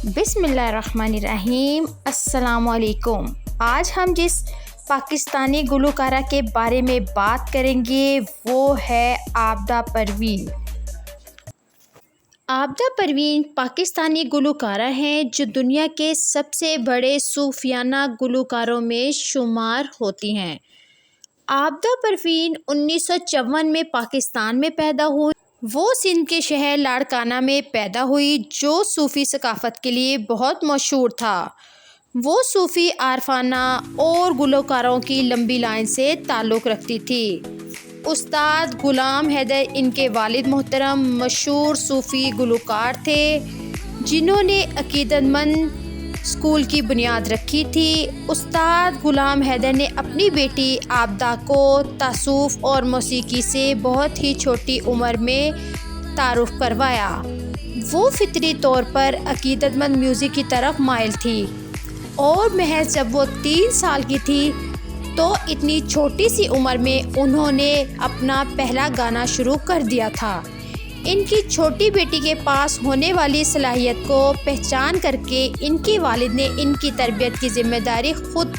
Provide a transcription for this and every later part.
बिस्मिल्लाहिर्रहमानिर्रहीम। अस्सलाम वालेकुम। आज हम जिस पाकिस्तानी गुलकारा के बारे में बात करेंगे वो है आबिदा परवीन। आबिदा परवीन पाकिस्तानी गुलकारा हैं जो दुनिया के सबसे बड़े सूफियाना गुलकारों में शुमार होती हैं। आबिदा परवीन 1954 में पाकिस्तान में पैदा हुई। वो सिंध के शहर लाड़काना में पैदा हुई जो सूफ़ी सकाफ़त के लिए बहुत मशहूर था। वो सूफ़ी आरफाना और गुलकारों की लंबी लाइन से ताल्लुक़ रखती थी। उस्ताद ग़ुलाम हैदर इनके वालिद मोहतरम मशहूर सूफ़ी गुलकार थे जिन्होंने अक़ीदतमंद स्कूल की बुनियाद रखी थी। उस्ताद ग़ुलाम हैदर ने अपनी बेटी आबिदा को तसव्वुफ़ और मौसीकी से बहुत ही छोटी उम्र में तारुफ़ करवाया। वो फ़ितरी तौर पर अक़ीदतमंद म्यूज़िक की तरफ माइल थी और महज जब वो 3 साल की थी तो इतनी छोटी सी उम्र में उन्होंने अपना पहला गाना शुरू कर दिया था। इनकी छोटी बेटी के पास होने वाली सलाहियत को पहचान करके इनके वालिद ने इनकी तरबियत की ज़िम्मेदारी खुद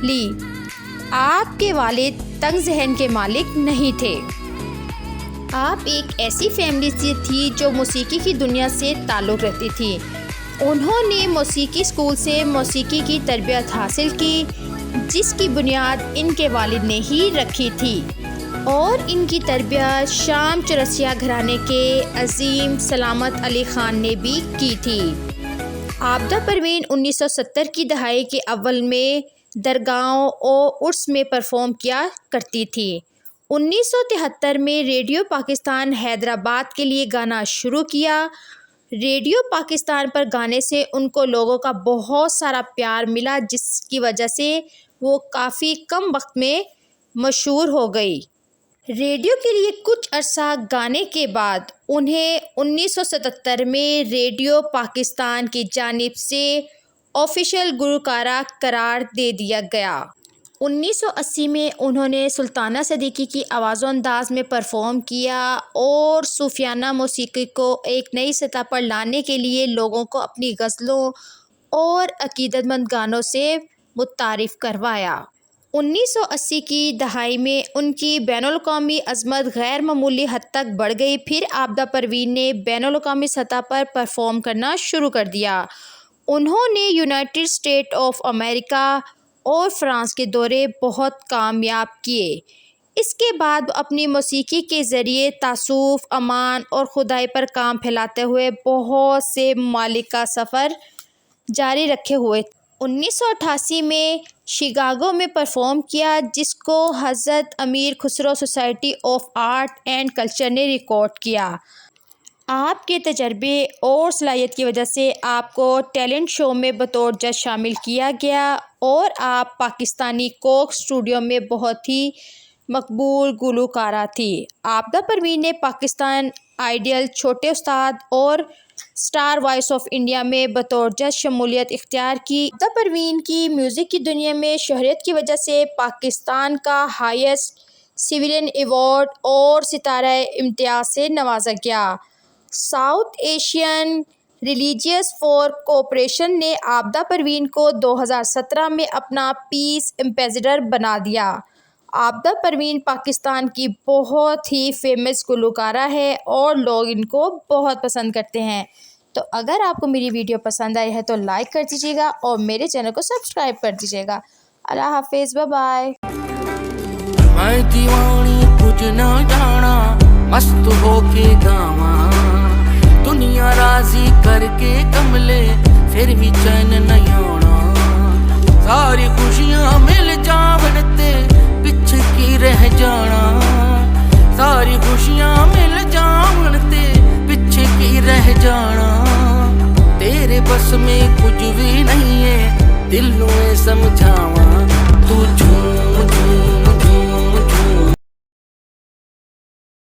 ली। आपके वालिद तंग ज़हन के मालिक नहीं थे। आप एक ऐसी फैमिली से थी जो मौसीकी की दुनिया से ताल्लुक़ रखती थी। उन्होंने मौसीकी स्कूल से मौसीकी की तरबियत हासिल की जिसकी बुनियाद इनके वालिद ने ही रखी थी और इनकी तरबियत शाम चौरसिया घराने के अजीम सलामत अली ख़ान ने भी की थी। आबिदा परवीन 1970 की दहाई के अव्वल में दरगाहों और उर्स में परफॉर्म किया करती थी। 1973 में रेडियो पाकिस्तान हैदराबाद के लिए गाना शुरू किया। रेडियो पाकिस्तान पर गाने से उनको लोगों का बहुत सारा प्यार मिला जिसकी वजह से वो काफ़ी कम वक्त में मशहूर हो गई। रेडियो के लिए कुछ अरसा गाने के बाद उन्हें 1977 में रेडियो पाकिस्तान की जानिब से ऑफिशियल गुलकारा करार दे दिया गया। 1980 में उन्होंने सुल्ताना सदीकी की आवाज़ अंदाज में परफॉर्म किया और सूफियाना मौसीकी को एक नई सतह पर लाने के लिए लोगों को अपनी गज़लों और अक़ीदतमंद गानों से मुतारिफ़ करवाया। 1980 की दहाई में उनकी बैनुल-अक़वामी अज़मत गैर मामूली हद तक बढ़ गई। फिर आबिदा परवीन ने बैनुल-अक़वामी सतह पर परफॉर्म करना शुरू कर दिया। उन्होंने यूनाइटेड स्टेट ऑफ अमेरिका और फ़्रांस के दौरे बहुत कामयाब किए। इसके बाद अपनी मौसीकी के ज़रिए तसव्वुफ़, अमान और खुदाई पर काम फैलाते हुए बहुत से ममालिक का सफ़र जारी रखे हुए। 1988 में शिकागो में परफॉर्म किया जिसको हज़रत अमीर Khusro society of art and culture ने रिकॉर्ड किया। आपके तजर्बे और सलाहियत की वजह से आपको टैलेंट शो में बतौर जज शामिल किया गया और आप पाकिस्तानी कोक स्टूडियो में बहुत ही मकबूल गुलकारा थी। आबिदा परवीन ने पाकिस्तान आइडियल, छोटे उस्ताद और स्टार वॉइस ऑफ इंडिया में बतौर जज शमूलियत इख्तियार की। आबिदा परवीन की म्यूज़िक की दुनिया में शहरत की वजह से पाकिस्तान का हाईएस्ट सिविलियन अवार्ड और सितारा इम्तियाज़ से नवाजा गया। South Asian religious for cooperation ने आबिदा परवीन को 2017 में अपना पीस एम्बेसडर बना दिया। आबिदा परवीन पाकिस्तान की बहुत ही फेमस गुलकारा है और लोग इनको बहुत पसंद करते हैं। तो अगर आपको मेरी वीडियो पसंद आई है तो लाइक कर दीजिएगा और मेरे चैनल को सब्सक्राइब कर दीजिएगा। अल्लाह हाफिज़, बाय बाय। मैं दीवानी कुछ ना जाना, मस्त होके गावा, दुनिया राजी करके कमले फिर भी चैन नहीं आना। सारी खुशियाँ मिल जावन ते पिछ की रह जाना, सारी खुशियाँ मिल जावन ते पिछ की रह जाना। तेरे बस में कुछ भी नहीं है, दिल नू समझ